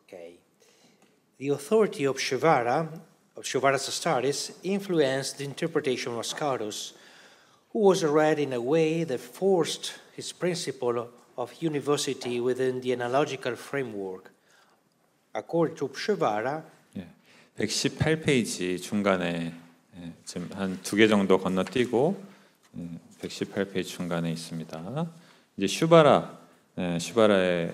Okay. The authority of Shivara's studies, influenced the interpretation of Scotus, who was read in a way that forced his principle of university within the analogical framework. According to Shivara, 118페이지 중간에 지금 한 2개 정도 건너뛰고 118페이지 중간에 있습니다. 이제 슈바라의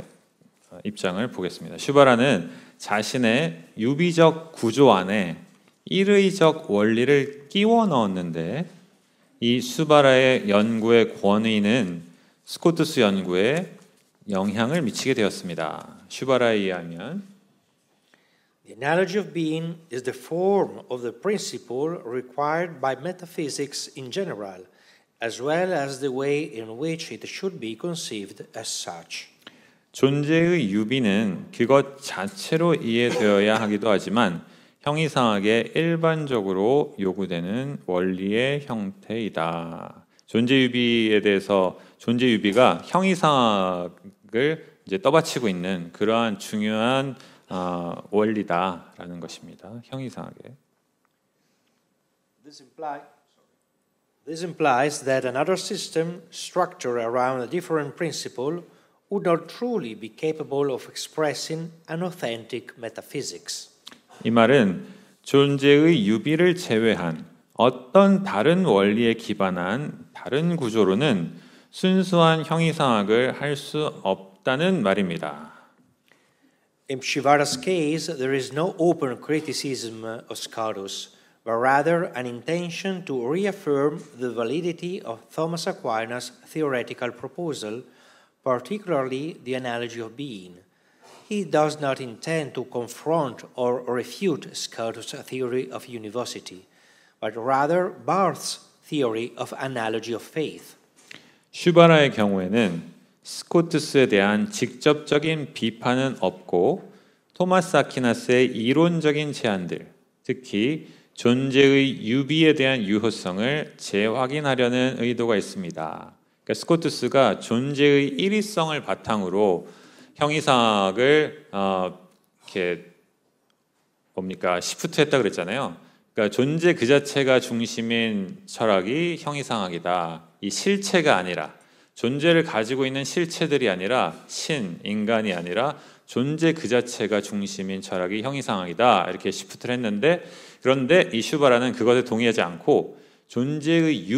입장을 보겠습니다. 슈바라는 자신의 유비적 구조 안에 일의적 원리를 끼워 넣었는데 이 슈바라의 연구의 권위는 스코투스 연구에 영향을 미치게 되었습니다. 슈바라에 의하면 the analogy of being is the form of the principle required by metaphysics in general, as well as the way in which it should be conceived as such. 존재의 유비는 그것 자체로 이해되어야 하기도 하지만 형이상학에 일반적으로 요구되는 원리의 형태이다. 존재유비에 대해서 존재유비가 형이상학을 이제 떠받치고 있는 그러한 중요한 원리다라는 것입니다. 형이상학에. This implies that another system structured around a different principle would not truly be capable of expressing an authentic metaphysics. 이 말은 존재의 유비를 제외한 어떤 다른 원리에 기반한 다른 구조로는 순수한 형이상학을 할 수 없다는 말입니다. In Shivara's case, there is no open criticism of Scotus, but rather an intention to reaffirm the validity of Thomas Aquinas' theoretical proposal, particularly the analogy of being. He does not intend to confront or refute Scotus' theory of univocity, but rather Barth's theory of analogy of faith. 슈바라의 경우에는 스코투스에 대한 직접적인 비판은 없고 토마스 아퀴나스의 이론적인 제안들, 특히 존재의 유비에 대한 유효성을 재확인하려는 의도가 있습니다. 그러니까 스코투스가 존재의 일위성을 바탕으로 형이상학을 이렇게 시프트했다 그랬잖아요. 그러니까 존재 그 자체가 중심인 철학이 형이상학이다. 이 실체가 아니라 존재를 가지고 있는 실체들이 아니라 인간이 아니라 존재 그 자체가 중심인 철학이 형이상학이다. 이렇게 시프트를 했는데 그런데 이 슈바라는 그것에 동의하지 않고 존재의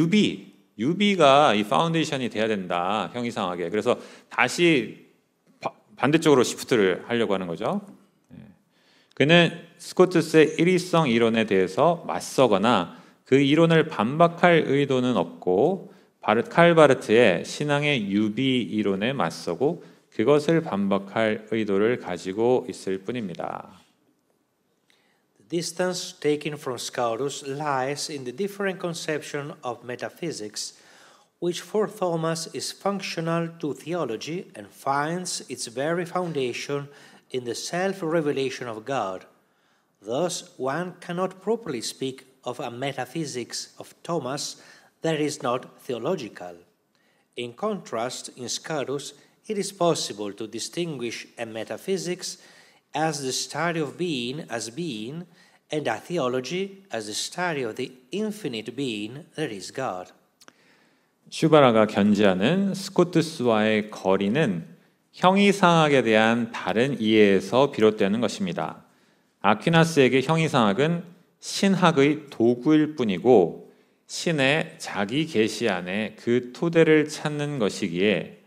유비가 이 파운데이션이 돼야 된다. 형이상학에. 그래서 다시 반대쪽으로 시프트를 하려고 하는 거죠. 그는 스코투스의 일위성 이론에 대해서 맞서거나 그 이론을 반박할 의도는 없고 칼 바르트의 신앙의 유비 이론에 맞서고 그것을 반박할 의도를 가지고 있을 뿐입니다. The distance taken from Scotus lies in the different conception of metaphysics, which for Thomas is functional to theology and finds its very foundation in the self-revelation of God. Thus, one cannot properly speak of a metaphysics of Thomas that is not theological. In contrast, in Scotus, it is possible to distinguish a metaphysics as the study of being as being, and a theology as the study of the infinite being that is God. 슈바라가 견지하는 스코투스와의 거리는 형이상학에 대한 다른 이해에서 비롯되는 것입니다. 아퀴나스에게 형이상학은 신학의 도구일 뿐이고 신의 자기 계시 안에 그 토대를 찾는 것이기에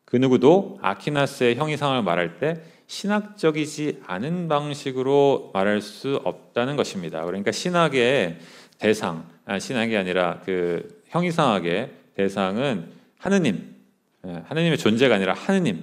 그 누구도 아퀴나스의 형이상학을 말할 때 신학적이지 않은 방식으로 말할 수 없다는 것입니다. 그러니까 신학의 대상, 신학이 아니라 그 형이상학의 대상은 하느님의 존재가 아니라 하느님.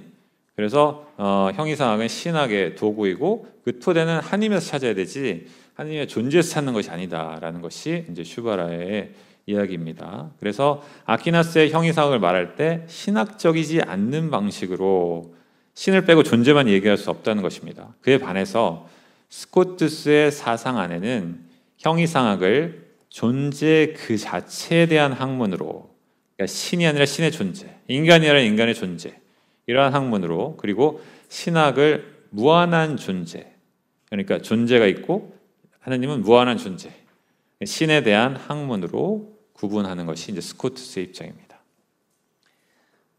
그래서 형이상학은 신학의 도구이고 그 토대는 하느님에서 찾아야 되지 하느님의 존재에서 찾는 것이 아니다라는 것이 이제 슈바라의 이야기입니다. 그래서 아퀴나스의 형이상학을 말할 때 신학적이지 않는 방식으로 신을 빼고 존재만 얘기할 수 없다는 것입니다. 그에 반해서 스코투스의 사상 안에는 형이상학을 존재 그 자체에 대한 학문으로, 그러니까 신이 아니라 신의 존재, 인간이 아니라 인간의 존재, 이러한 학문으로, 그리고 신학을 무한한 존재, 그러니까 존재가 있고 하느님은 무한한 존재, 신에 대한 학문으로 구분하는 것이 이제 스코투스의 입장입니다.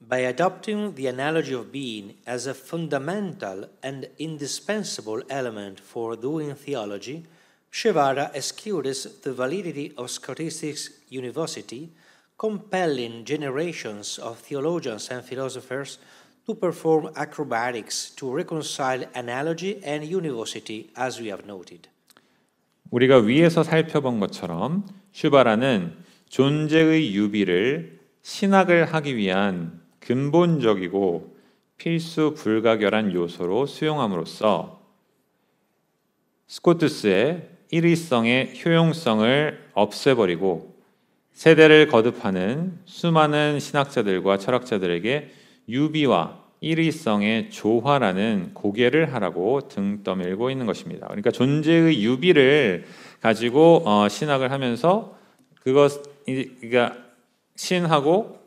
By adopting the analogy of being as a fundamental and indispensable element for doing theology, Shivara excludes the validity of Scotistic university, compelling generations of theologians and philosophers to perform acrobatics to reconcile analogy and university, as we have noted. 우리가 위에서 살펴본 것처럼 슈바라는 존재의 유비를 신학을 하기 위한 근본적이고 필수 불가결한 요소로 수용함으로써 스코투스의 일위성의 효용성을 없애버리고 세대를 거듭하는 수많은 신학자들과 철학자들에게 유비와 일위성의 조화라는 고개를 하라고 등 떠밀고 있는 것입니다. 그러니까 존재의 유비를 가지고 신학을 하면서 그러니까 신하고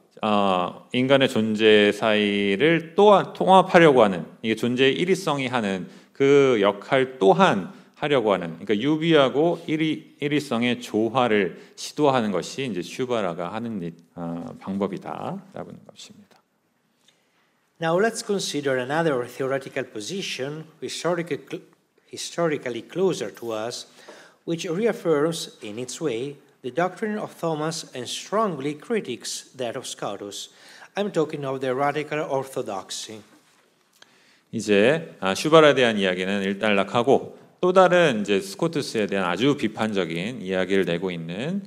인간의 존재 사이를 또한 통합하려고 하는, 이게 존재의 일위성이 하는 그 역할 또한 하려고 하는, 그러니까 유비하고 일위성의 조화를 시도하는 것이 이제 슈바라가 하는 방법이다라는 것입니다. Now let's consider another theoretical position historically closer to us, which reaffirms in its way the doctrine of Thomas and strongly critiques that of Scotus. I'm talking of the radical orthodoxy. 이제 슈바라에 대한 이야기는 일단락하고 또 다른 이제 스코투스에 대한 아주 비판적인 이야기를 내고 있는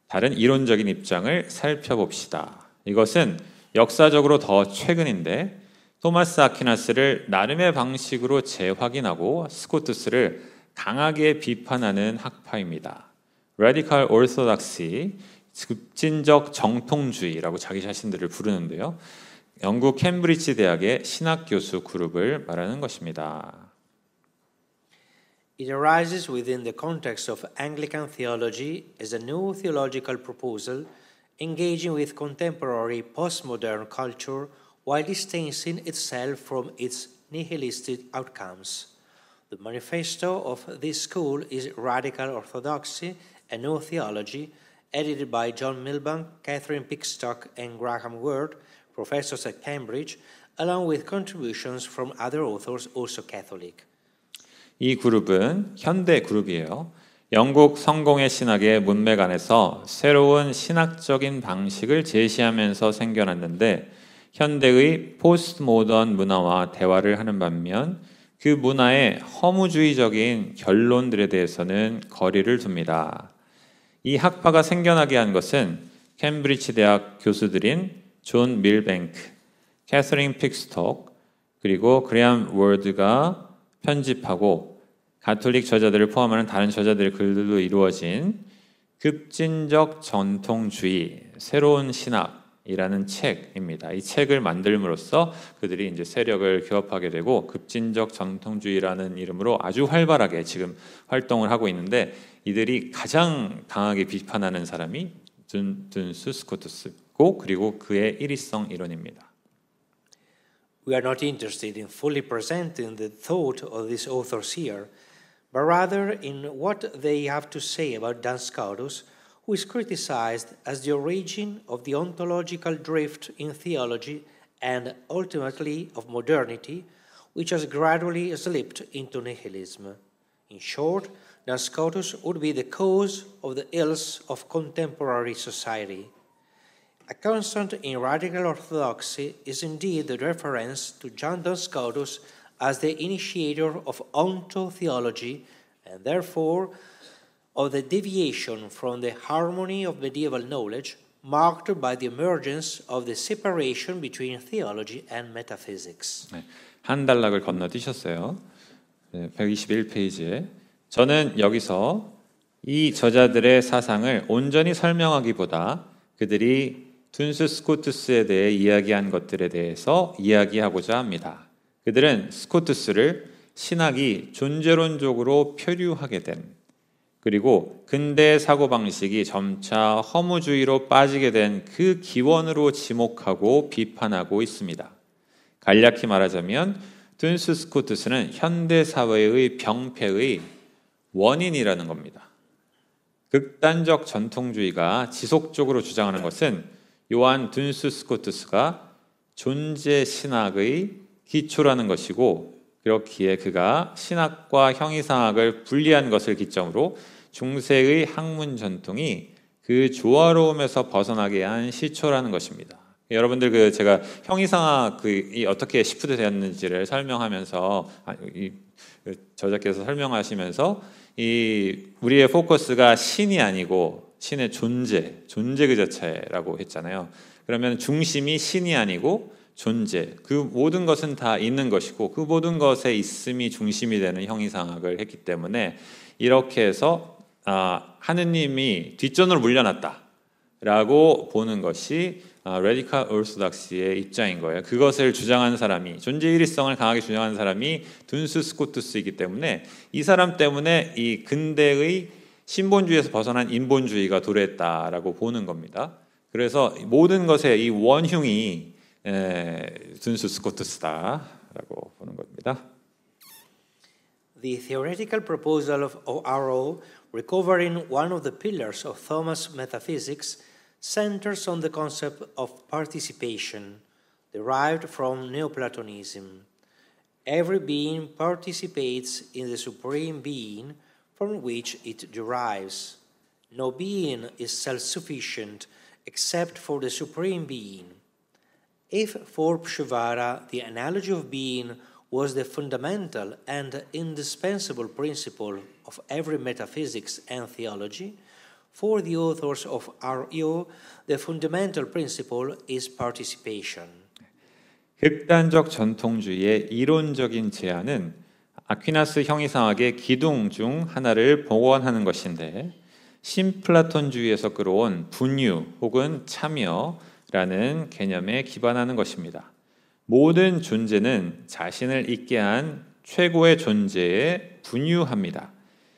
다른 이론적인 입장을 살펴봅시다. 이것은 역사적으로 더 최근인데 토마스 아퀴나스를 나름의 방식으로 재확인하고 스코투스를 강하게 비판하는 학파입니다. Radical Orthodoxy, 급진적 정통주의라고 자기 자신들을 부르는데요. 영국 캠브리지 대학의 신학 교수 그룹을 말하는 것입니다. It arises within the context of Anglican theology as a new theological proposal engaging with contemporary postmodern culture while distancing itself from its nihilistic outcomes. The manifesto of this school is Radical Orthodoxy, a New Theology, edited by John Milbank, Catherine Pickstock, and Graham Ward, professors at Cambridge, along with contributions from other authors, also Catholic. 이 그룹은 현대 그룹이에요. 영국 성공의 신학의 문맥 안에서 새로운 신학적인 방식을 제시하면서 생겨났는데 현대의 포스트 모던 문화와 대화를 하는 반면 그 문화의 허무주의적인 결론들에 대해서는 거리를 둡니다. 이 학파가 생겨나게 한 것은 캠브리지 대학 교수들인 존 밀뱅크, 캐서린 픽스톡, 그리고 그레엄 월드가 편집하고 가톨릭 저자들을 포함하는 다른 저자들의 글들로 이루어진 급진적 전통주의, 새로운 신학이라는 책입니다. 이 책을 만들므로써 그들이 이제 세력을 규합하게 되고 급진적 전통주의라는 이름으로 아주 활발하게 지금 활동을 하고 있는데 이들이 가장 강하게 비판하는 사람이 둔스 스코투스고 그리고 그의 일위성 이론입니다. We are not interested in fully presenting the thought of these authors here, but rather in what they have to say about Duns Scotus, who is criticized as the origin of the ontological drift in theology and ultimately of modernity, which has gradually slipped into nihilism. In short, Duns Scotus would be the cause of the ills of contemporary society. A constant in radical orthodoxy is indeed the reference to John Duns Scotus as the initiator of ontotheology and therefore of the deviation from the harmony of medieval knowledge marked by the emergence of the separation between theology and metaphysics. 네, 한 단락을 건너뛰셨어요. 121페이지에 저는 여기서 이 저자들의 사상을 온전히 설명하기보다 그들이 둔스 스코투스에 대해 이야기한 것들에 대해서 이야기하고자 합니다. 그들은 스코투스를 신학이 존재론적으로 표류하게 된 그리고 근대 사고방식이 점차 허무주의로 빠지게 된 그 기원으로 지목하고 비판하고 있습니다. 간략히 말하자면 둔스 스코투스는 현대 사회의 병폐의 원인이라는 겁니다. 극단적 전통주의가 지속적으로 주장하는 것은 요한 둔스 스코투스가 존재 신학의 기초라는 것이고, 그렇기에 그가 신학과 형이상학을 분리한 것을 기점으로 중세의 학문 전통이 그 조화로움에서 벗어나게 한 시초라는 것입니다. 여러분들 제가 형이상학이 어떻게 시프트 되었는지를 설명하면서 저자께서 설명하시면서 우리의 포커스가 신이 아니고 신의 존재 그 자체라고 했잖아요. 그러면 중심이 신이 아니고 존재, 그 모든 것은 다 있는 것이고 그 모든 것의 있음이 중심이 되는 형이상학을 했기 때문에 이렇게 해서 하느님이 뒷전으로 물려놨다라고 보는 것이 레디컬 오르소닥스의 입장인 거예요. 그것을 주장한 사람이, 존재 일위성을 강하게 주장한 사람이 둔스 스코투스이기 때문에 이 사람 때문에 이 근대의 신본주의에서 벗어난 인본주의가 도래했다라고 보는 겁니다. 그래서 모든 것의 이 원흉이 둔스 스코투스다라고 보는 겁니다. The theoretical proposal of R.O. recovering one of the pillars of Thomas' metaphysics centers on the concept of participation, derived from Neoplatonism. Every being participates in the supreme being from which it derives. No being is self-sufficient except for the supreme being. If for Pshivara the analogy of being was the fundamental and indispensable principle of every metaphysics and theology, for the authors of R.O., the fundamental principle is participation. 극단적 전통주의의 이론적인 제안은 아퀴나스 형이상학의 기둥 중 하나를 복원하는 것인데, 신플라톤주의에서 끌어온 분유 혹은 참여라는 개념에 기반하는 것입니다. 모든 존재는 자신을 있게 한 최고의 존재에 분유합니다.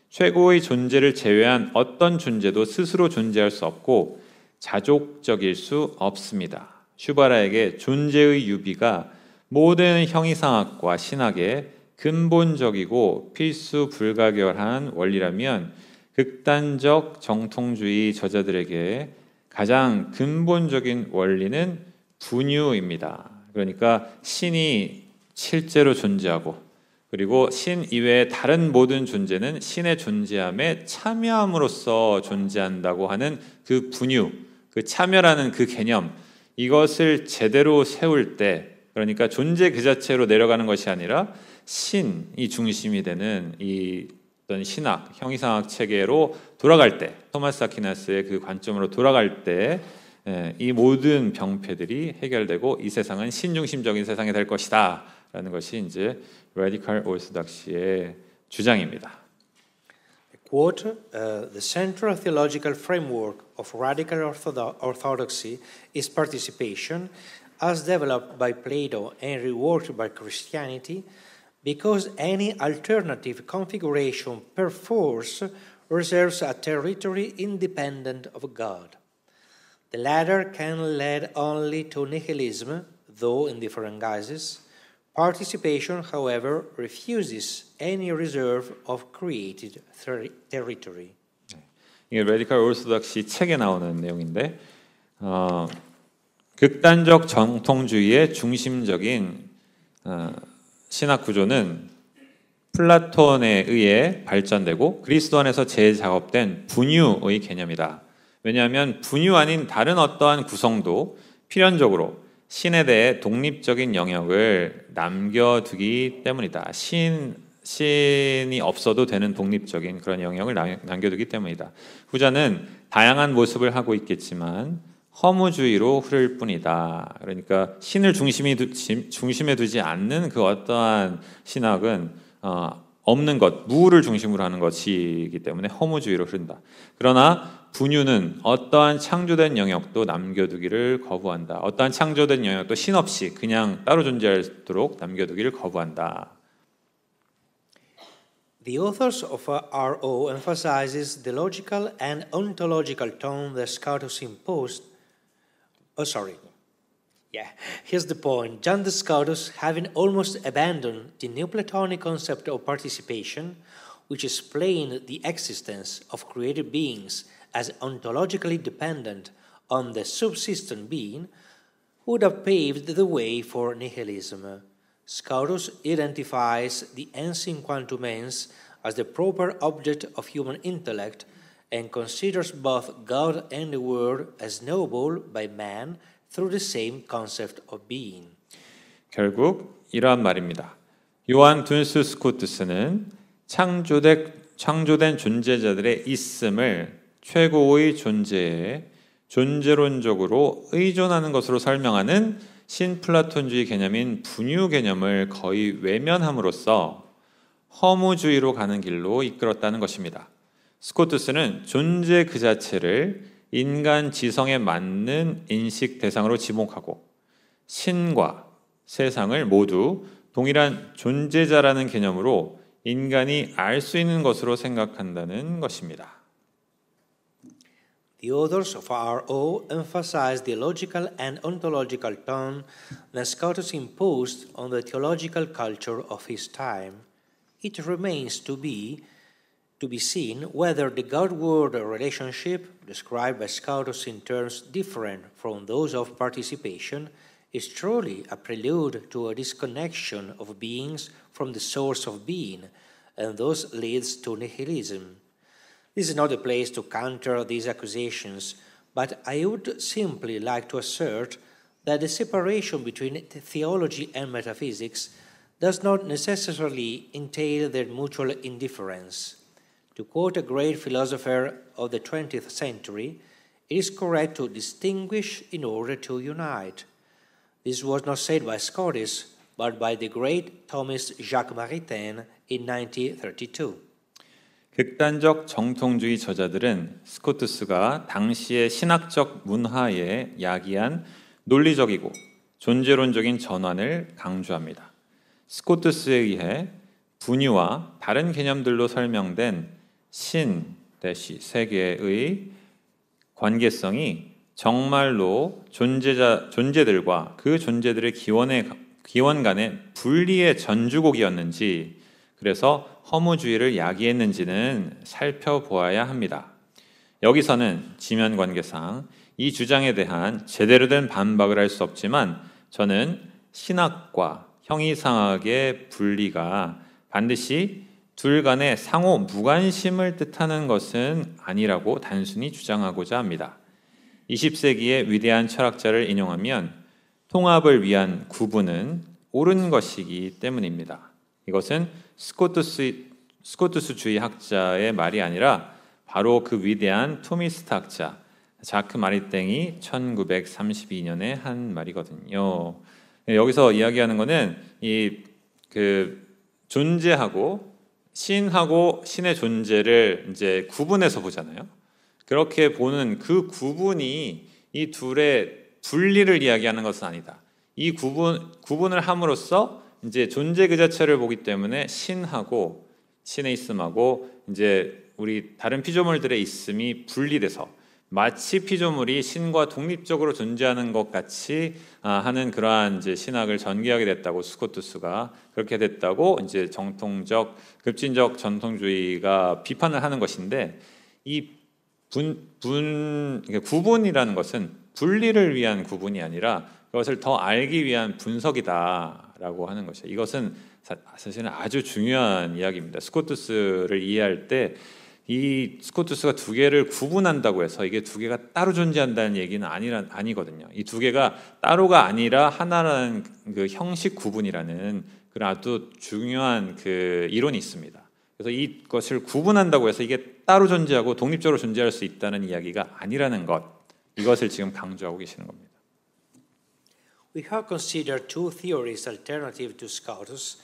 최고의 존재를 제외한 어떤 존재도 스스로 존재할 수 없고 자족적일 수 없습니다. 슈바라에게 존재의 유비가 모든 형이상학과 신학의 근본적이고 필수 불가결한 원리라면, 극단적 정통주의 저자들에게 가장 근본적인 원리는 분유입니다. 그러니까 신이 실제로 존재하고, 그리고 신 이외의 다른 모든 존재는 신의 존재함에 참여함으로써 존재한다고 하는 그 분유, 그 참여라는 그 개념, 이것을 제대로 세울 때, 그러니까 존재 그 자체로 내려가는 것이 아니라 신이 중심이 되는 이 어떤 신학, 형이상학 체계로 돌아갈 때, 토마스 아퀴나스의 그 관점으로 돌아갈 때 이 모든 병폐들이 해결되고 이 세상은 신중심적인 세상이 될 것이다 라는 것이 이제 레디컬 오르소닥시의 주장입니다. Quote, the central theological framework of radical orthodoxy is participation, as developed by Plato and reworked by Christianity, because any alternative configuration perforce reserves a territory independent of God. The latter can lead only to nihilism, though in different guises. Participation, however, refuses any reserve of created territory. 이게 레디컬 오르소닥시 책에 나오는 내용인데, 극단적 정통주의의 중심적인 신학 구조는 플라톤에 의해 발전되고 그리스도 안에서 재작업된 분유의 개념이다. 왜냐하면 분유 아닌 다른 어떠한 구성도 필연적으로 신에 대해 독립적인 영역을 남겨두기 때문이다. 신이 없어도 되는 독립적인 그런 영역을 남겨두기 때문이다. 후자는 다양한 모습을 하고 있겠지만 허무주의로 흐를 뿐이다. 그러니까 신을 중심에 두지 않는 그 어떠한 신학은 없는 것, 무를 중심으로 하는 것이기 때문에 허무주의로 흐른다. 그러나 분유는 어떠한 창조된 영역도 남겨두기를 거부한다. 어떠한 창조된 영역도 신 없이 그냥 따로 존재하도록 남겨두기를 거부한다. The authors of R.O. emphasizes the logical and ontological tone that Scotus imposed. Yeah, here's the point. John the Scotus, having almost abandoned the Neoplatonic concept of participation, which explained the existence of created beings as ontologically dependent on the subsistent being, would have paved the way for nihilism. Scotus identifies the ens in quantum ens as the proper object of human intellect and considers both God and the world as knowable by man through the same concept of being. 결국 이러한 말입니다. 요한 둔스 스코투스는 창조된 존재자들의 있음을 최고의 존재에 존재론적으로 의존하는 것으로 설명하는 신플라톤주의 개념인 분유 개념을 거의 외면함으로써 허무주의로 가는 길로 이끌었다는 것입니다. 스코투스는 존재 그 자체를 인간 지성에 맞는 인식 대상으로 지목하고 신과 세상을 모두 동일한 존재자라는 개념으로 인간이 알 수 있는 것으로 생각한다는 것입니다. The authors of R.O. emphasize the logical and ontological tone that Scotus imposed on the theological culture of his time. It remains to be seen whether the God-world relationship, described by Scotus in terms different from those of participation, is truly a prelude to a disconnection of beings from the source of being, and thus leads to nihilism. This is not a place to counter these accusations, but I would simply like to assert that the separation between theology and metaphysics does not necessarily entail their mutual indifference. To quote a great philosopher of the 20th century, it is correct to distinguish in order to unite. This was not said by Scotus, but by the great Thomist Jacques Maritain in 1932. 극단적 정통주의 저자들은 스코투스가 당시의 신학적 문화에 야기한 논리적이고 존재론적인 전환을 강조합니다. 스코투스에 의해 분유와 다른 개념들로 설명된 신, 세계의 관계성이 정말로 존재들과 그 존재들의 기원 간의 분리의 전주곡이었는지, 그래서 허무주의를 야기했는지는 살펴보아야 합니다. 여기서는 지면 관계상 이 주장에 대한 제대로 된 반박을 할 수 없지만, 저는 신학과 형이상학의 분리가 반드시 둘 간의 상호 무관심을 뜻하는 것은 아니라고 단순히 주장하고자 합니다. 20세기의 위대한 철학자를 인용하면 통합을 위한 구분은 옳은 것이기 때문입니다. 이것은 스코투스주의 학자의 말이 아니라 바로 그 위대한 토미스트 학자 자크 마리땡이 1932년에 한 말이거든요. 여기서 이야기하는 것은 존재하고 신하고 신의 존재를 이제 구분해서 보잖아요. 그렇게 보는 그 구분이 이 둘의 분리를 이야기하는 것은 아니다. 이 구분을 함으로써 이제 존재 그 자체를 보기 때문에 신하고 신의 있음하고 이제 우리 다른 피조물들의 있음이 분리돼서 마치 피조물이 신과 독립적으로 존재하는 것 같이 하는 그러한 이제 신학을 전개하게 됐다고, 스코투스가 그렇게 됐다고 이제 급진적 전통주의가 비판을 하는 것인데, 이 구분이라는 것은 분리를 위한 구분이 아니라 그것을 더 알기 위한 분석이다라고 하는 것이죠. 이것은 사실은 아주 중요한 이야기입니다. 스코투스를 이해할 때 이 스코투스가 두 개를 구분한다고 해서 이게 두 개가 따로 존재한다는 얘기는 아니거든요. 이 두 개가 따로가 아니라 하나라는 그 형식 구분이라는 그런 아주 중요한 그 이론이 있습니다. 그래서 이것을 구분한다고 해서 이게 따로 존재하고 독립적으로 존재할 수 있다는 이야기가 아니라는 것, 이것을 지금 강조하고 계시는 겁니다. We have considered two theories alternative to Scotus,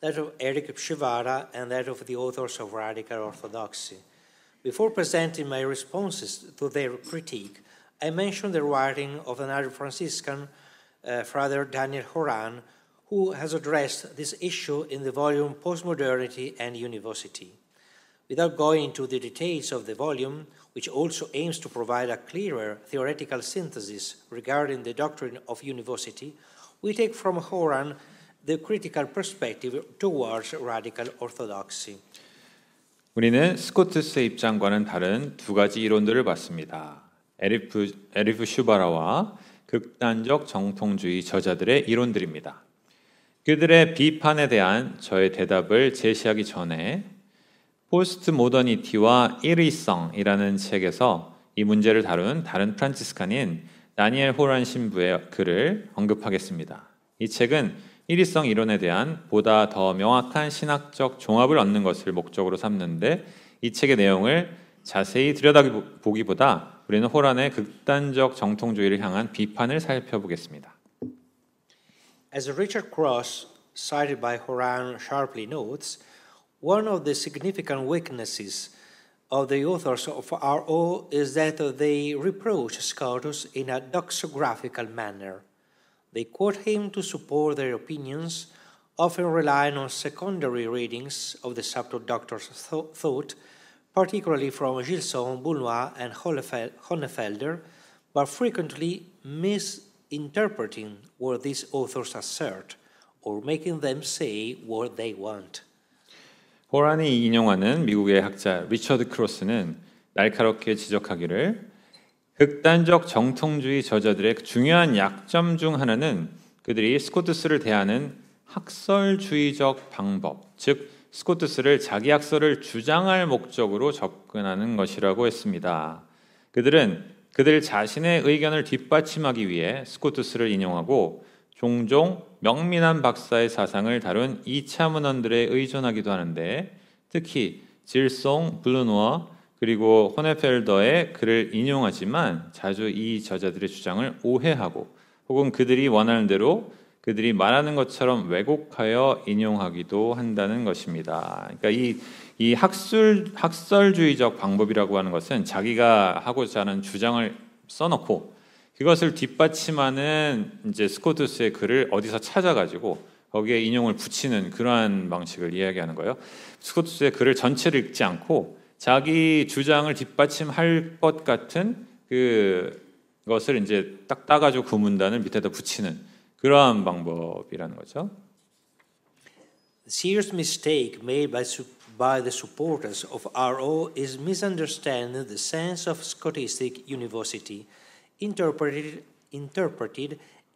that of Eric Shivara and that of the authors of Radical Orthodoxy. Before presenting my responses to their critique, I mentioned the writing of another Franciscan, Father Daniel Horan, who has addressed this issue in the volume Postmodernity and University. Without going into the details of the volume, which also aims to provide a clearer theoretical synthesis regarding the doctrine of univocity, we take from Horan the critical perspective towards radical orthodoxy. 우리는 스코투스의 입장과는 다른 두 가지 이론들을 봤습니다. 에리프 슈바라와 극단적 정통주의 저자들의 이론들입니다. 그들의 비판에 대한 저의 대답을 제시하기 전에 포스트 모더니티와 일의성이라는 책에서 이 문제를 다룬 다른 프란치스칸인 다니엘 호란 신부의 글을 언급하겠습니다. 이 책은 일의성 이론에 대한 보다 더 명확한 신학적 종합을 얻는 것을 목적으로 삼는데 이 책의 내용을 자세히 들여다보기보다 우리는 호란의 극단적 정통주의를 향한 비판을 살펴보겠습니다. As Richard Cross, cited by Horan, sharply notes, one of the significant weaknesses of the authors of R.O. is that they reproach Scotus in a doxographical manner. They quote him to support their opinions, often relying on secondary readings of the subtle doctor's thought, particularly from Gilson, Bounois, and Honefelder, but frequently misinterpreting what these authors assert, or making them say what they want. 호란이 인용하는 미국의 학자 리처드 크로스는 날카롭게 지적하기를 극단적 정통주의 저자들의 중요한 약점 중 하나는 그들이 스코투스를 대하는 학설주의적 방법, 즉 스코투스를 자기 학설을 주장할 목적으로 접근하는 것이라고 했습니다. 그들은 그들 자신의 의견을 뒷받침하기 위해 스코투스를 인용하고 종종 명민한 박사의 사상을 다룬 2차 문헌들에 의존하기도 하는데 특히 질송, 블루노아 그리고 호네펠더의 글을 인용하지만 자주 이 저자들의 주장을 오해하고 혹은 그들이 원하는 대로 그들이 말하는 것처럼 왜곡하여 인용하기도 한다는 것입니다. 그러니까 이 학설주의적 방법이라고 하는 것은 자기가 하고자 하는 주장을 써놓고 그것을 뒷받침하는 이제 스코투스의 글을 어디서 찾아가지고 거기에 인용을 붙이는 그러한 방식을 이야기하는 거예요. 스코투스의 글을 전체를 읽지 않고 자기 주장을 뒷받침할 것 같은 그것을 이제 딱 따가지고 그 문단을 밑에다 붙이는 그러한 방법이라는 거죠. The serious mistake made by the supporters of R.O. is misunderstanding the sense of Scotistic univocity, interpreted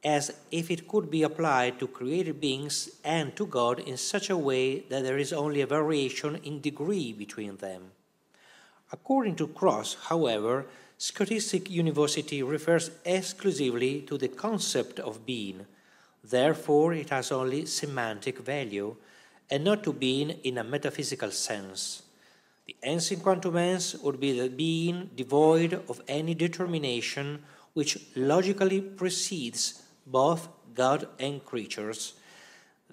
as if it could be applied to created beings and to God in such a way that there is only a variation in degree between them. According to Cross, however, Scotistic univocity refers exclusively to the concept of being. Therefore, it has only semantic value, and not to being in a metaphysical sense. The ens in quantum ens would be the being devoid of any determination which logically precedes both God and creatures.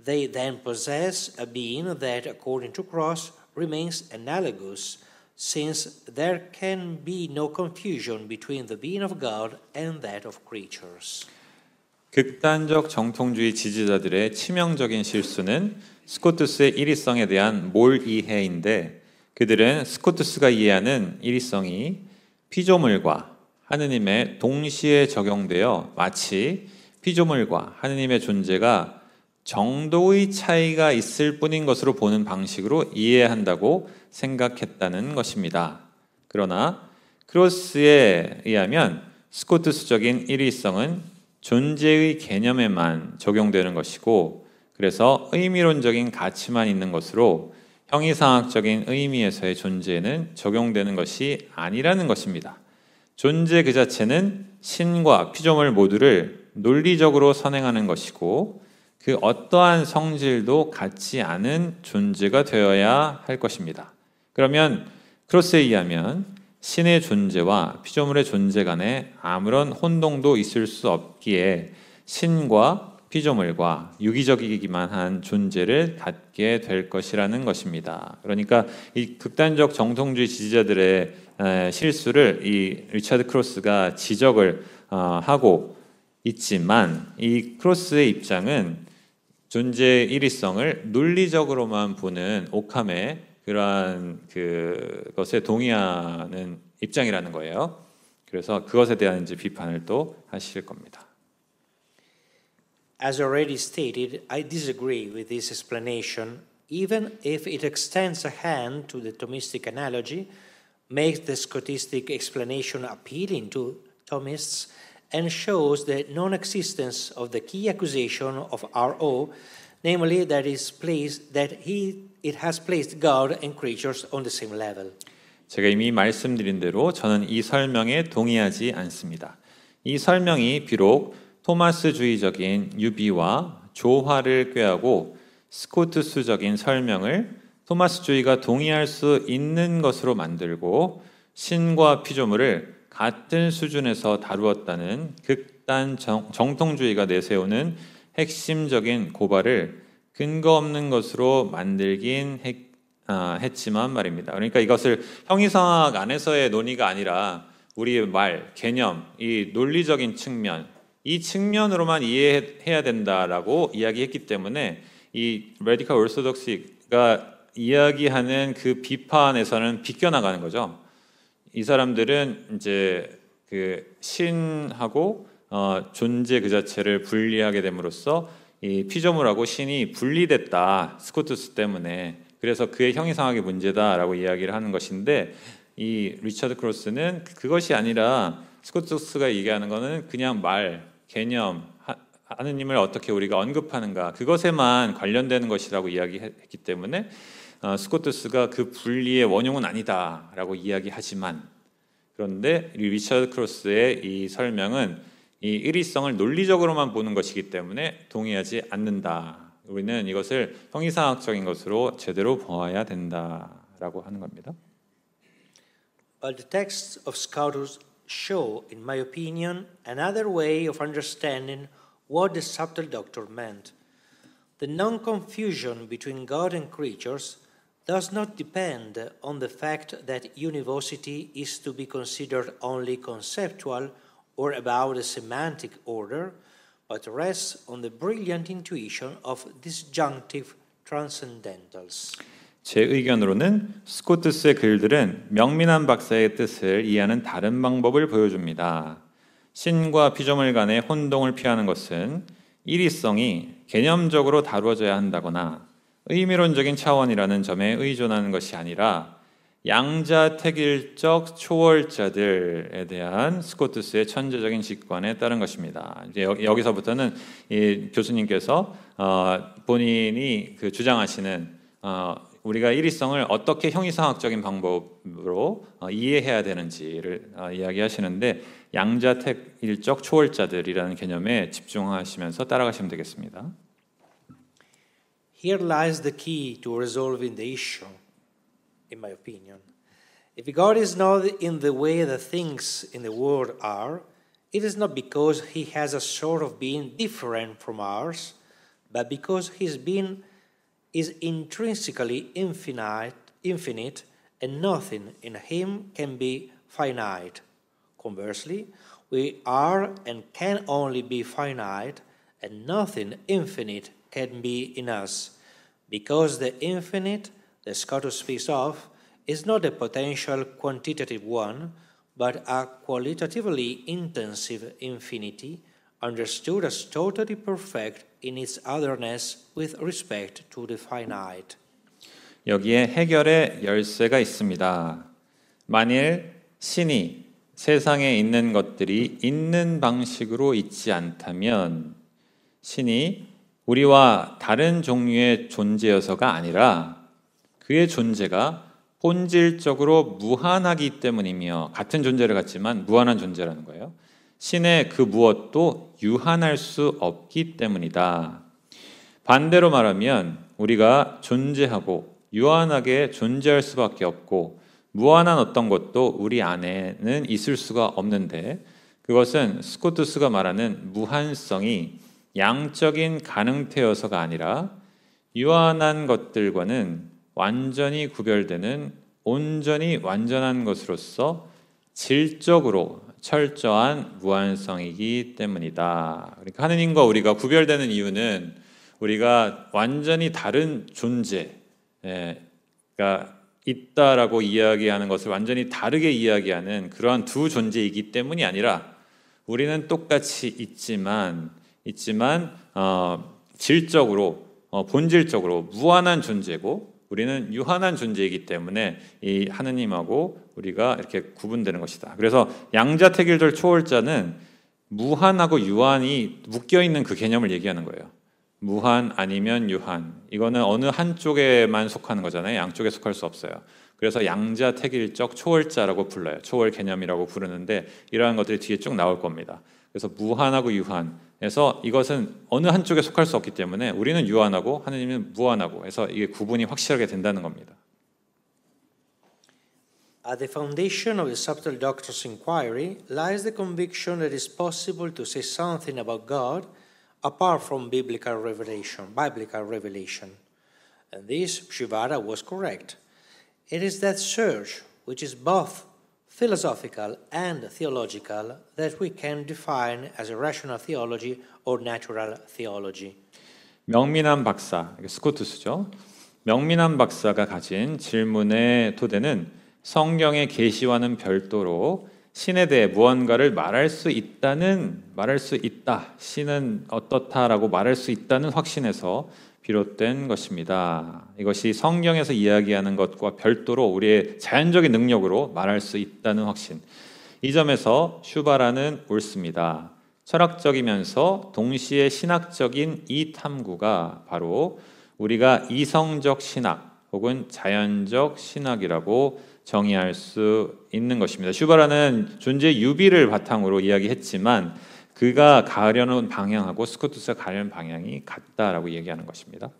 They then possess a being that, according to Cross, remains analogous, since there can be no confusion between the being of God and that of creatures. 극단적 정통주의 지지자들의 치명적인 실수는 스코투스의 일위성에 대한 몰이해인데 그들은 스코투스가 이해하는 일위성이 피조물과 하느님의 동시에 적용되어 마치 피조물과 하느님의 존재가 정도의 차이가 있을 뿐인 것으로 보는 방식으로 이해한다고 생각했다는 것입니다. 그러나 크로스에 의하면 스코투스적인 일위성은 존재의 개념에만 적용되는 것이고 그래서 의미론적인 가치만 있는 것으로 형이상학적인 의미에서의 존재는 적용되는 것이 아니라는 것입니다. 존재 그 자체는 신과 피조물 모두를 논리적으로 선행하는 것이고 그 어떠한 성질도 갖지 않은 존재가 되어야 할 것입니다. 그러면 크로스에 의하면 신의 존재와 피조물의 존재 간에 아무런 혼동도 있을 수 없기에 신과 피조물과 유기적이기만 한 존재를 갖게 될 것이라는 것입니다. 그러니까 이 극단적 정통주의 지지자들의 실수를 이 리차드 크로스가 지적을 하고 있지만 이 크로스의 입장은 존재의 일위성을 논리적으로만 보는 오캄의 그러한 그것에 동의하는 입장이라는 거예요. 그래서 그것에 대한 이제 비판을 또 하실 겁니다. As already stated, I disagree with this explanation, even if it extends a hand to the Thomistic analogy, makes the Scotistic explanation appealing to Thomists, and shows the non-existence of the key accusation of R.O., namely that it has placed God and creatures on the same level. 제가 이미 말씀드린 대로 저는 이 설명에 동의하지 않습니다. 이 설명이 비록 토마스주의적인 유비와 조화를 꾀하고 스코트스적인 설명을 토마스주의가 동의할 수 있는 것으로 만들고 신과 피조물을 같은 수준에서 다루었다는 극단 정통주의가 내세우는 핵심적인 고발을 근거 없는 것으로 만들긴 했지만 말입니다. 그러니까 이것을 형이상학 안에서의 논의가 아니라 우리의 말, 개념, 이 논리적인 측면, 이 측면으로만 이해해야 된다라고 이야기했기 때문에 이 Radical Orthodoxy가 이야기하는 그 비판에서는 비껴나가는 거죠. 이 사람들은 이제 그 신하고 존재 그 자체를 분리하게 됨으로써 이 피조물하고 신이 분리됐다, 스코투스 때문에. 그래서 그의 형이상학의 문제다라고 이야기를 하는 것인데, 이 리처드 크로스는 그것이 아니라 스코투스가 얘기하는 것은 그냥 말, 개념, 하느님을 어떻게 우리가 언급하는가, 그것에만 관련되는 것이라고 이야기했기 때문에 스코투스가 그 분리의 원흉은 아니다라고 이야기하지만, 그런데 리처드 크로스의 이 설명은 이 일위성을 논리적으로만 보는 것이기 때문에 동의하지 않는다. 우리는 이것을 형이상학적인 것으로 제대로 보아야 된다라고 하는 겁니다. But the texts of Scotus show, in my opinion, another way of understanding what the subtle doctor meant. The non-confusion between God and creatures does not depend on the fact that univocity is to be considered only conceptual or about a semantic order, but rests on the brilliant intuition of disjunctive transcendentals. 제 의견으로는 스코투스의 글들은 명민한 박사의 뜻을 이해하는 다른 방법을 보여줍니다. 신과 피조물 간의 혼동을 피하는 것은 일위성이 개념적으로 다루어져야 한다거나 의미론적인 차원이라는 점에 의존하는 것이 아니라 양자택일적 초월자들에 대한 스코투스의 천재적인 직관에 따른 것입니다. 이제 여기서부터는 이 교수님께서 본인이 주장하시는 우리가 일위성을 어떻게 형이상학적인 방법으로 이해해야 되는지를 이야기하시는데, 양자택일적 초월자들이라는 개념에 집중하시면서 따라가시면 되겠습니다. Here lies the key to resolving the issue, in my opinion. If God is not in the way the things in the world are, it is not because he has a sort of being different from ours, but because his being is intrinsically infinite, and nothing in him can be finite. Conversely, we are and can only be finite, and nothing infinite can be in us, because the infinite the Scotus speaks of is not a potential quantitative one, but a qualitatively intensive infinity, understood as totally perfect in its otherness with respect to the finite. 여기에 해결의 열쇠가 있습니다. 만일 신이 세상에 있는 것들이 있는 방식으로 있지 않다면 신이 우리와 다른 종류의 존재여서가 아니라 그의 존재가 본질적으로 무한하기 때문이며, 같은 존재를 갖지만 무한한 존재라는 거예요. 신의 그 무엇도 유한할 수 없기 때문이다. 반대로 말하면 우리가 존재하고 유한하게 존재할 수밖에 없고 무한한 어떤 것도 우리 안에는 있을 수가 없는데, 그것은 스코투스가 말하는 무한성이 양적인 가능태여서가 아니라 유한한 것들과는 완전히 구별되는 온전히 완전한 것으로서 질적으로 철저한 무한성이기 때문이다. 그러니까 하느님과 우리가 구별되는 이유는 우리가 완전히 다른 존재, 그러니까 있다라고 이야기하는 것을 완전히 다르게 이야기하는 그러한 두 존재이기 때문이 아니라 우리는 똑같이 있지만 질적으로 본질적으로 무한한 존재고 우리는 유한한 존재이기 때문에 이 하느님하고 우리가 이렇게 구분되는 것이다. 그래서 양자택일절 초월자는 무한하고 유한이 묶여 있는 그 개념을 얘기하는 거예요. 무한 아니면 유한. 이거는 어느 한쪽에만 속하는 거잖아요. 양쪽에 속할 수 없어요. 그래서 양자택일적 초월자라고 불러요. 초월 개념이라고 부르는데 이러한 것들이 뒤에 쭉 나올 겁니다. 그래서 무한하고 유한에서 이것은 어느 한쪽에 속할 수 없기 때문에 우리는 유한하고 하느님은 무한하고 해서 이게 구분이 확실하게 된다는 겁니다. At the foundation of the subtle doctrines inquiry lies the conviction that it's possible to say something about God apart from biblical revelation. And this, Shivara was correct. It is that search, which is both philosophical and theological, that we can define as a rational theology or natural theology. 명민한 박사, 스코투스죠. 명민한 박사가 가진 질문의 토대는 성경의 계시와는 별도로 신에 대해 무언가를 말할 수 있다, 신은 어떻다라고 말할 수 있다는 확신에서 비롯된 것입니다. 이것이 성경에서 이야기하는 것과 별도로 우리의 자연적인 능력으로 말할 수 있다는 확신. 이 점에서 슈바라는 옳습니다. 철학적이면서 동시에 신학적인 이 탐구가 바로 우리가 이성적 신학 혹은 자연적 신학이라고 정의할 수 있는 것입니다. 슈바라는 존재 유비를 바탕으로 이야기했지만 그가 가려는 방향하고 스코투스가 가려는 방향이 같다라고 얘기하는 것입니다.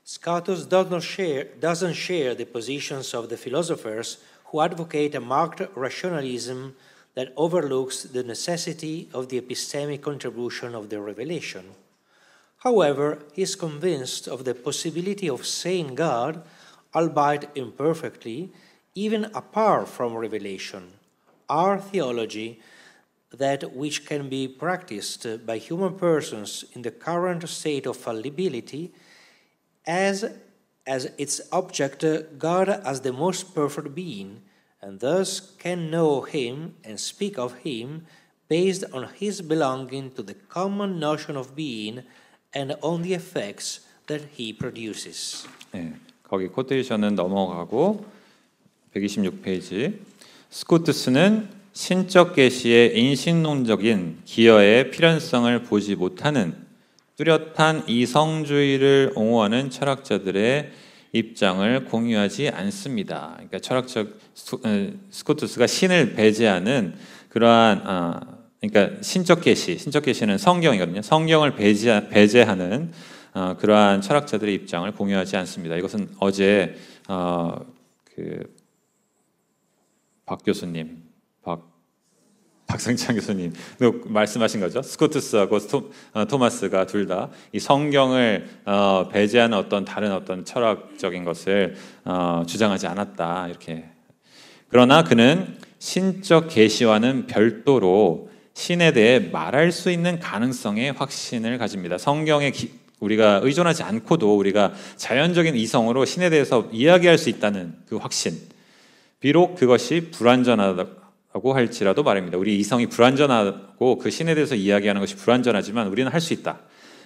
Scotus doesn't share the positions of the philosophers who advocate a marked rationalism that overlooks the necessity of the epistemic contribution of the revelation. However, he is convinced of the possibility of saying God, albeit imperfectly, even apart from revelation. Our theology, that which can be practiced by human persons in the current state of fallibility, as its object God as the most perfect being, and thus can know him and speak of him based on his belonging to the common notion of being and on the effects that he produces. 네, 거기 코테이션은 넘어가고 126페이지. 스코투스는 신적 계시의 인신론적인 기여의 필연성을 보지 못하는 뚜렷한 이성주의를 옹호하는 철학자들의 입장을 공유하지 않습니다. 그러니까 스코투스가 신을 배제하는 그러한 그러니까 신적 계시는 성경이거든요. 성경을 배제하는 그러한 철학자들의 입장을 공유하지 않습니다. 이것은 어제 박 교수님, 박승찬 교수님 말씀하신 거죠. 스코투스하고 토마스가 둘 다 이 성경을 배제하는 어떤 다른 어떤 철학적인 것을 주장하지 않았다 이렇게. 그러나 그는 신적 계시와는 별도로 신에 대해 말할 수 있는 가능성에 확신을 가집니다. 성경에 우리가 의존하지 않고도 우리가 자연적인 이성으로 신에 대해서 이야기할 수 있다는 그 확신. 비록 그것이 불완전하다고 할지라도 말입니다. 우리 이성이 불완전하고 그 신에 대해서 이야기하는 것이 불완전하지만 우리는 할 수 있다.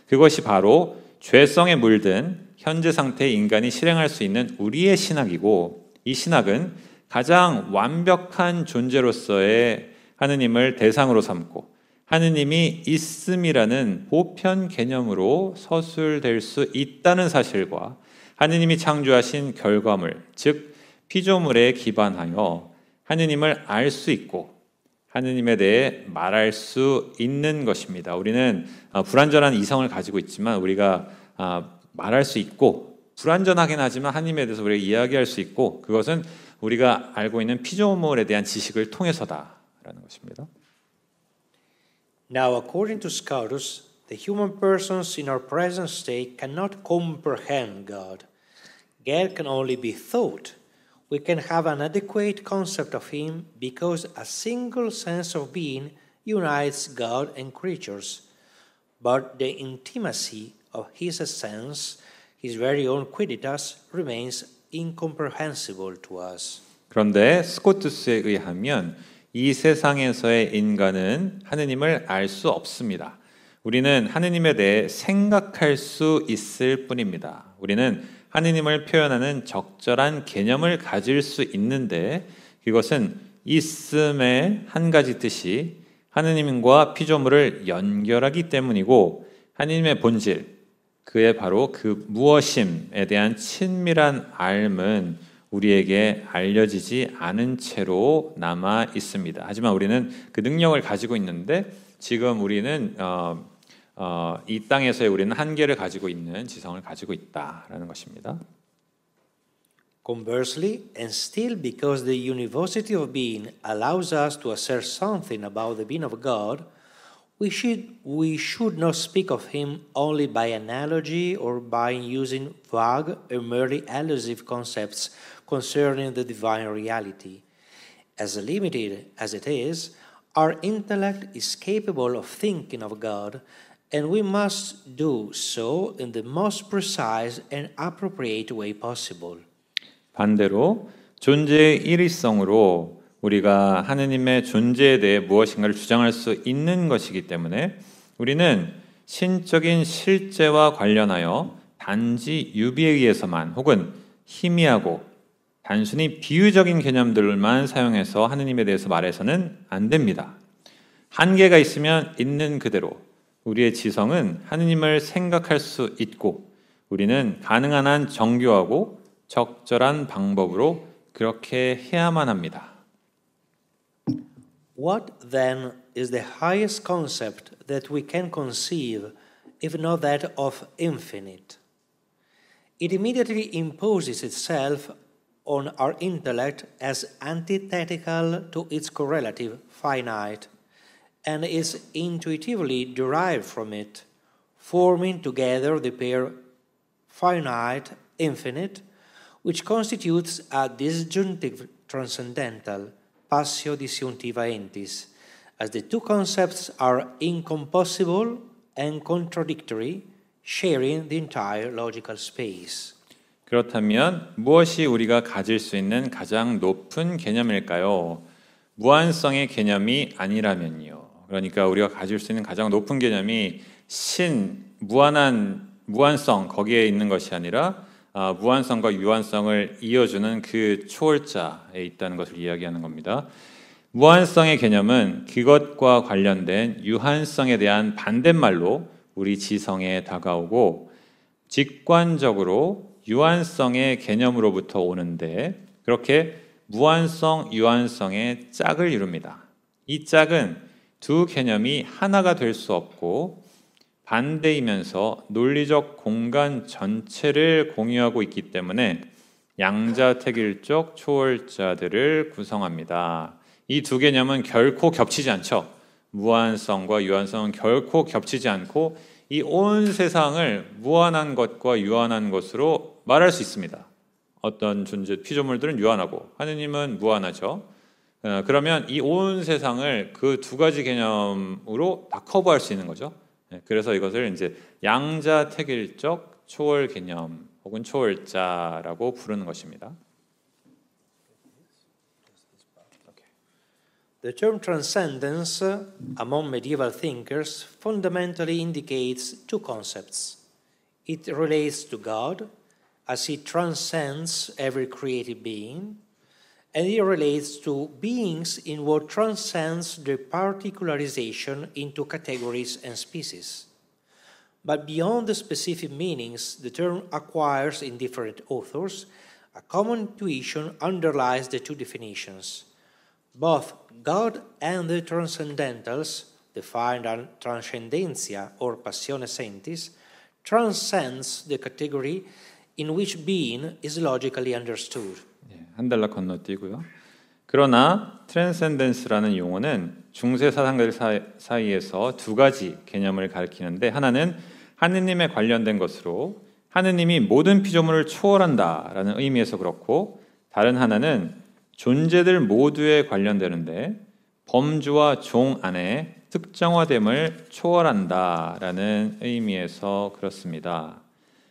그것이 바로 죄성에 물든 현재 상태의 인간이 실행할 수 있는 우리의 신학이고 이 신학은 가장 완벽한 존재로서의 하느님을 대상으로 삼고 하느님이 있음이라는 보편 개념으로 서술될 수 있다는 사실과 하느님이 창조하신 결과물, 즉 피조물에 기반하여 하느님을 알 수 있고 하느님에 대해 말할 수 있는 것입니다. 우리는 불완전한 이성을 가지고 있지만 우리가 말할 수 있고 불완전하긴 하지만 하느님에 대해서 우리가 이야기할 수 있고 그것은 우리가 알고 있는 피조물에 대한 지식을 통해서다라는 것입니다. Now, according to Scotus, the human persons in our present state cannot comprehend God. God can only be thought. We can have an adequate concept of Him because a single sense of being unites God and creatures. but the intimacy of his essence, his very own quidditas, remains incomprehensible to us. 그런데 스코투스에 의하면 이 세상에서의 인간은 하느님을 알 수 없습니다. 우리는 하느님에 대해 생각할 수 있을 뿐입니다. 우리는 하느님을 표현하는 적절한 개념을 가질 수 있는데 그것은 있음의 한 가지 뜻이 하느님과 피조물을 연결하기 때문이고 하느님의 본질, 그의 바로 그 무엇임에 대한 친밀한 알은 우리에게 알려지지 않은 채로 남아 있습니다. 하지만 우리는 그 능력을 가지고 있는데 지금 우리는 이 땅에서의 우리는 한계를 가지고 있는 지성을 가지고 있다라는 것입니다. Conversely, and still because the university of being allows us to assert something about the being of God, we should not speak of him only by analogy or by using vague or merely elusive concepts concerning the divine reality. As limited as it is, our intellect is capable of thinking of God, and we must do so in the most precise and appropriate way possible. 반대로 존재의 일위성으로 우리가 하느님의 존재에 대해 무엇인가를 주장할 수 있는 것이기 때문에 우리는 신적인 실제와 관련하여 단지 유비에 의해서만 혹은 희미하고 단순히 비유적인 개념들만 사용해서 하느님에 대해서 말해서는 안 됩니다. 한계가 있으면 있는 그대로 우리의 지성은 하느님을 생각할 수 있고 우리는 가능한 한 정교하고 적절한 방법으로 그렇게 해야만 합니다. What then is the highest concept that we can conceive, if not that of infinite? It immediately imposes itself on our intellect as antithetical to its correlative finite, and is intuitively derived from it, forming together the pair finite-infinite, which constitutes a disjunctive transcendental, passio disjunctiva entis, as the two concepts are incompossible and contradictory, sharing the entire logical space. 그렇다면 무엇이 우리가 가질 수 있는 가장 높은 개념일까요? 무한성의 개념이 아니라면요. 그러니까 우리가 가질 수 있는 가장 높은 개념이 무한성 거기에 있는 것이 아니라 무한성과 유한성을 이어주는 그 초월자에 있다는 것을 이야기하는 겁니다. 무한성의 개념은 그것과 관련된 유한성에 대한 반대말로 우리 지성에 다가오고 직관적으로 유한성의 개념으로부터 오는데 그렇게 무한성, 유한성의 짝을 이룹니다. 이 짝은 두 개념이 하나가 될 수 없고 반대이면서 논리적 공간 전체를 공유하고 있기 때문에 양자택일적 초월자들을 구성합니다. 이 두 개념은 결코 겹치지 않죠. 무한성과 유한성은 결코 겹치지 않고 이 온 세상을 무한한 것과 유한한 것으로 말할 수 있습니다. 어떤 존재, 피조물들은 유한하고 하느님은 무한하죠. 그러면 이 온 세상을 그 두 가지 개념으로 다 커버할 수 있는 거죠. 그래서 이것을 이제 양자택일적 초월 개념 혹은 초월자라고 부르는 것입니다. The term transcendence among medieval thinkers fundamentally indicates two concepts. It relates to God as he transcends every created being, and it relates to beings in what transcends their particularization into categories and species. But beyond the specific meanings the term acquires in different authors, a common intuition underlies the two definitions. Both God and the transcendentals, defined as transcendentia or passione sentis, transcends the category in which being is logically understood. 한 달러 건너뛰고요. 그러나 트랜센덴스라는 용어는 중세 사상들 사이에서 두 가지 개념을 가리키는데 하나는 하느님에 관련된 것으로 하느님이 모든 피조물을 초월한다라는 의미에서 그렇고 다른 하나는 존재들 모두에 관련되는데 범주와 종 안에 특정화됨을 초월한다라는 의미에서 그렇습니다.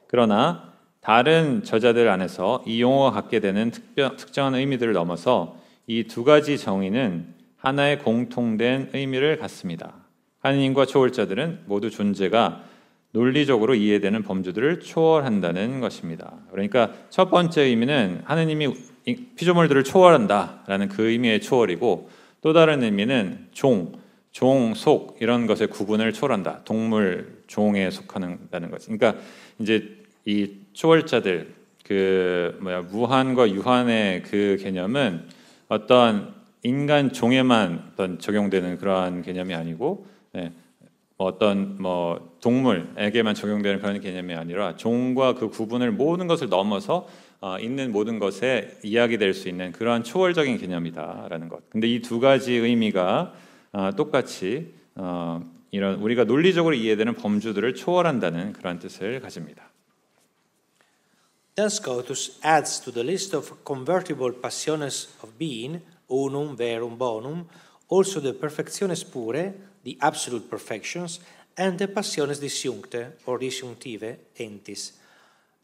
그러나 다른 저자들 안에서 이 용어가 갖게 되는 특정한 의미들을 넘어서 이 두 가지 정의는 하나의 공통된 의미를 갖습니다. 하느님과 초월자들은 모두 존재가 논리적으로 이해되는 범주들을 초월한다는 것입니다. 그러니까 첫 번째 의미는 하느님이 피조물들을 초월한다라는 그 의미의 초월이고, 또 다른 의미는 종, 속 이런 것의 구분을 초월한다. 동물, 종에 속한다는 것. 그러니까 이제 이 초월자들 무한과 유한의 그 개념은 어떤 인간 종에만 어떤 적용되는 그러한 개념이 아니고, 어떤 동물에게만 적용되는 그런 개념이 아니라 종과 그 구분을 모든 것을 넘어서 있는 모든 것에 이야기될 수 있는 그러한 초월적인 개념이다라는 것. 근데 이 두 가지 의미가 똑같이 이런 우리가 논리적으로 이해되는 범주들을 초월한다는 그러한 뜻을 가집니다. Then Scotus adds to the list of convertible passiones of being, unum, verum, bonum, also the perfectiones pure, the absolute perfections, and the passiones disjuncte or disjunctive entis,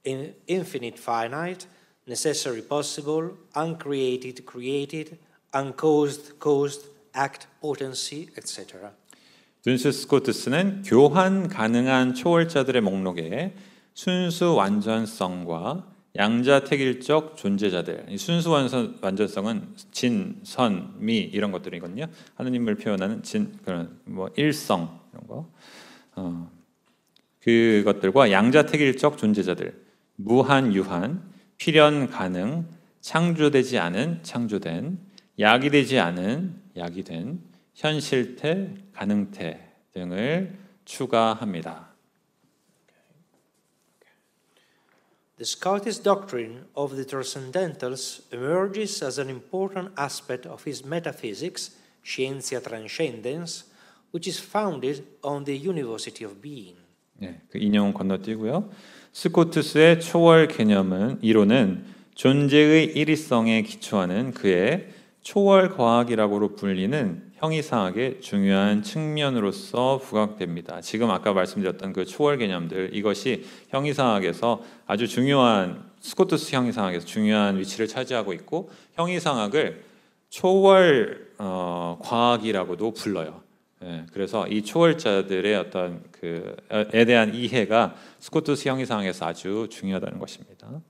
infinite finite, necessary possible, uncreated created, uncaused caused, act potency, etc. 둔스 스코투스는 교환 가능한 초월자들의 목록에 순수 완전성과 양자택일적 존재자들, 이 순수 완전성은 진, 선, 미 이런 것들이거든요. 하느님을 표현하는 그런 일성 이런 거, 그것들과 양자택일적 존재자들, 무한, 유한, 필연, 가능, 창조되지 않은, 창조된, 야기되지 않은, 야기된, 현실태, 가능태 등을 추가합니다. The Scotus doctrine of the Transcendentals emerges as an important aspect of his metaphysics, Scientia Transcendens, which is founded on the University of Being. 네, 그 인용 건너뛰고요. 스코투스의 초월 이론은 존재의 일위성에 기초하는 그의 초월 과학이라고 불리는 형이상학의 중요한 측면으로서 부각됩니다. 지금 아까 말씀드렸던 그 초월 개념들, 이것이 형이상학에서 아주 중요한, 스코투스 형이상학에서 중요한 위치를 차지하고 있고, 형이상학을 초월 과학이라고도 불러요. 그래서 이 초월자들의 어떤 그에 대한 이해가 스코투스 형이상학에서 아주 중요하다는 것입니다.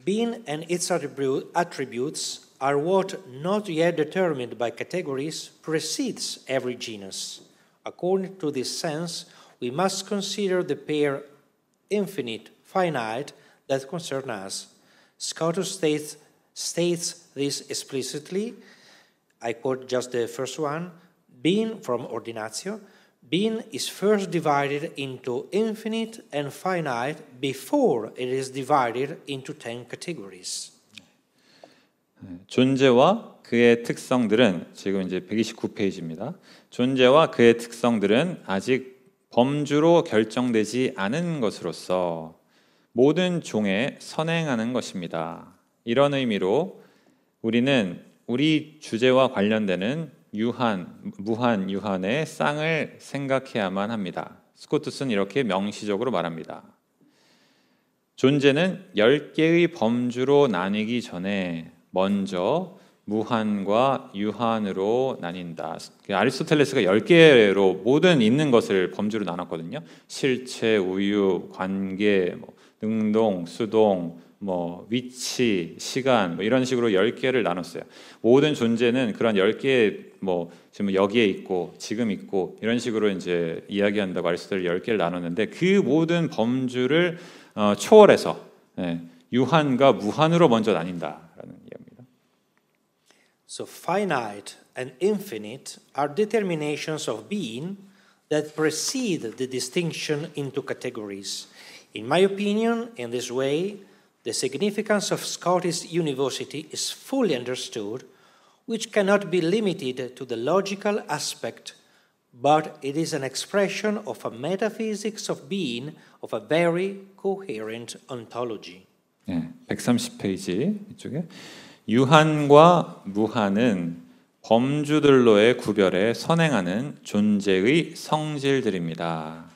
Being and its attributes are what, not yet determined by categories, precedes every genus. According to this sense, we must consider the pair infinite, finite that concern us. Scotus states this explicitly. I quote just the first one. Being, from Ordinatio, being is first divided into infinite and finite before it is divided into 10 categories. 존재와 그의 특성들은, 지금 이제 129페이지입니다. 존재와 그의 특성들은 아직 범주로 결정되지 않은 것으로서 모든 종에 선행하는 것입니다. 이런 의미로 우리는 우리 주제와 관련되는 무한, 유한의 쌍을 생각해야만 합니다. 스코투스는 이렇게 명시적으로 말합니다. 존재는 10개의 범주로 나뉘기 전에 먼저 무한과 유한으로 나뉜다. 아리스토텔레스가 10개로 모든 있는 것을 범주로 나눴거든요. 실체, 우유, 관계, 능동, 수동, 위치, 시간 이런 식으로 10개를 나눴어요. 모든 존재는 그런 10개 지금 여기에 있고 지금 있고 이런 식으로 이제 이야기한다고 아리스토텔이 10개를 나눴는데, 그 모든 범주를 초월해서 유한과 무한으로 먼저 나뉜다라는 이야기입니다. So finite and infinite are determinations of being that precede the distinction into categories. In my opinion, in this way, the significance of Scottish University is fully understood, which cannot be limited to the logical aspect, but it is an expression of a metaphysics of being of a very coherent ontology. 네, 130페이지 이쪽에 유한과 무한은 범주들로의 구별에 선행하는 존재의 성질들입니다.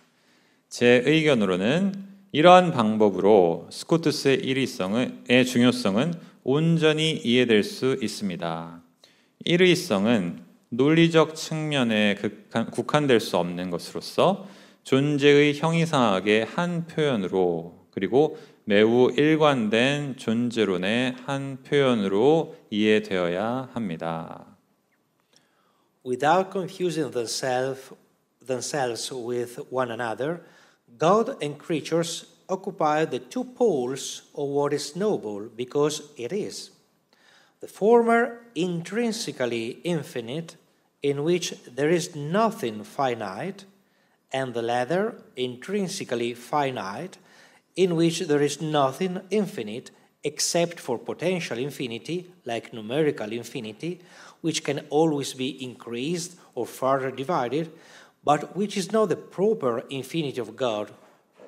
제 의견으로는 이러한 방법으로 스코투스의 일의성의 중요성은 온전히 이해될 수 있습니다. 일의성은 논리적 측면에 국한될 수 없는 것으로서 존재의 형이상학의 한 표현으로 그리고 매우 일관된 존재론의 한 표현으로 이해되어야 합니다. Without confusing themselves with one another, God and creatures occupy the two poles of what is noble because it is. The former intrinsically infinite, in which there is nothing finite, and the latter intrinsically finite, in which there is nothing infinite except for potential infinity, like numerical infinity, which can always be increased or further divided, but which is not the proper infinity of God,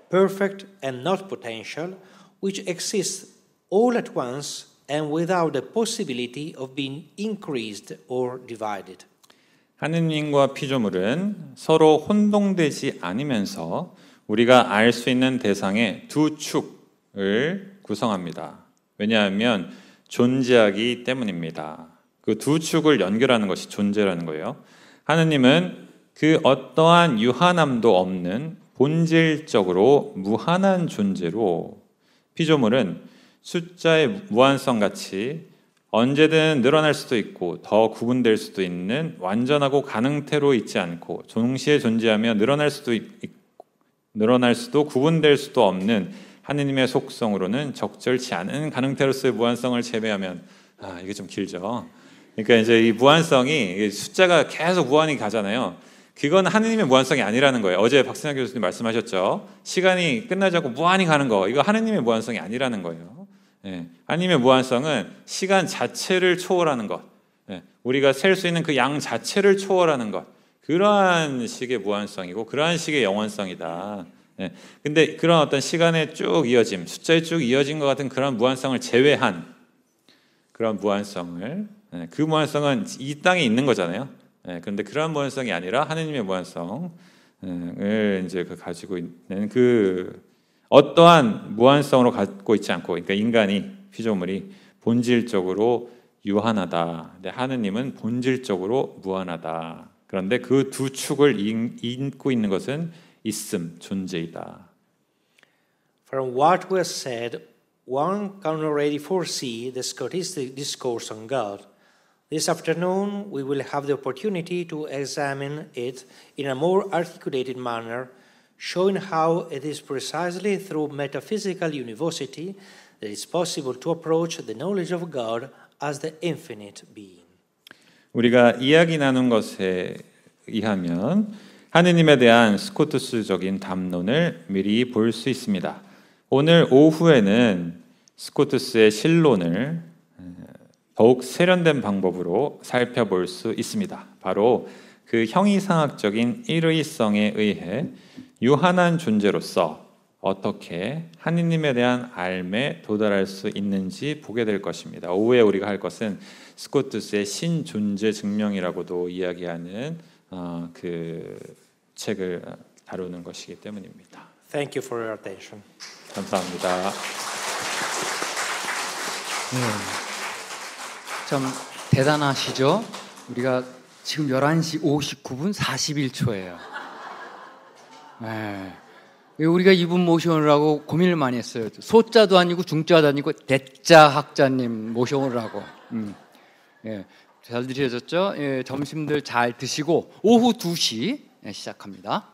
perfect and not potential, which exists all at once and without the possibility of being increased or divided. 하느님과 피조물은 서로 혼동되지 않으면서 우리가 알 수 있는 대상의 두 축을 구성합니다. 왜냐하면 존재하기 때문입니다. 그 두 축을 연결하는 것이 존재라는 거예요. 하느님은 그 어떠한 유한함도 없는 본질적으로 무한한 존재로 피조물은 숫자의 무한성 같이 언제든 늘어날 수도 있고 더 구분될 수도 있는 완전하고 가능태로 있지 않고 동시에 존재하며 늘어날 수도 구분될 수도 없는 하느님의 속성으로는 적절치 않은 가능태로서의 무한성을 제외하면 이게 좀 길죠. 그러니까 이제 이 무한성이 숫자가 계속 무한히 가잖아요. 그건 하느님의 무한성이 아니라는 거예요. 어제 박승환 교수님 말씀하셨죠. 시간이 끝나지 않고 무한히 가는 거, 이거 하느님의 무한성이 아니라는 거예요. 하느님의 무한성은 시간 자체를 초월하는 것, 우리가 셀 수 있는 그 양 자체를 초월하는 것, 그러한 식의 무한성이고 그러한 식의 영원성이다. 근데 그런 어떤 시간의 쭉 이어짐, 숫자의 쭉 이어진 것 같은 그런 무한성을 제외한 그런 무한성을, 그 무한성은 이 땅에 있는 거잖아요. 그런데 그런 무한성이 아니라 하느님의 무한성을 이제 가지고 있는 그 어떠한 무한성으로 갖고 있지 않고, 그러니까 인간이 피조물이 본질적으로 유한하다. 근데 하느님은 본질적으로 무한하다. 그런데 그 두 축을 잇고 있는 것은 있음, 존재이다. From what was said, one can already foresee the Scotistic discourse on God. This afternoon, we will have the opportunity to examine it in a more articulated manner, showing how it is precisely through metaphysical university that it's possible to approach the knowledge of God as the infinite being. 우리가 이야기 나눈 것에 의하면 하느님에 대한 스코투스적인 담론을 미리 볼 수 있습니다. 오늘 오후에는 스코투스의 신론을 더욱 세련된 방법으로 살펴볼 수 있습니다. 바로 그 형이상학적인 일의성에 의해 유한한 존재로서 어떻게 하느님에 대한 알매 도달할 수 있는지 보게 될 것입니다. 오후에 우리가 할 것은 스코투스의 신존재 증명이라고도 이야기하는 그 책을 다루는 것이기 때문입니다. Thank you for your attention. 감사합니다. 참 대단하시죠? 우리가 지금 11시 59분 41초예요. 우리가 이분 모셔오느라고 고민을 많이 했어요. 소자도 아니고 중자도 아니고 대자 학자님 모셔오느라고. 잘 들으셨죠? 점심들 잘 드시고 오후 2시 시작합니다.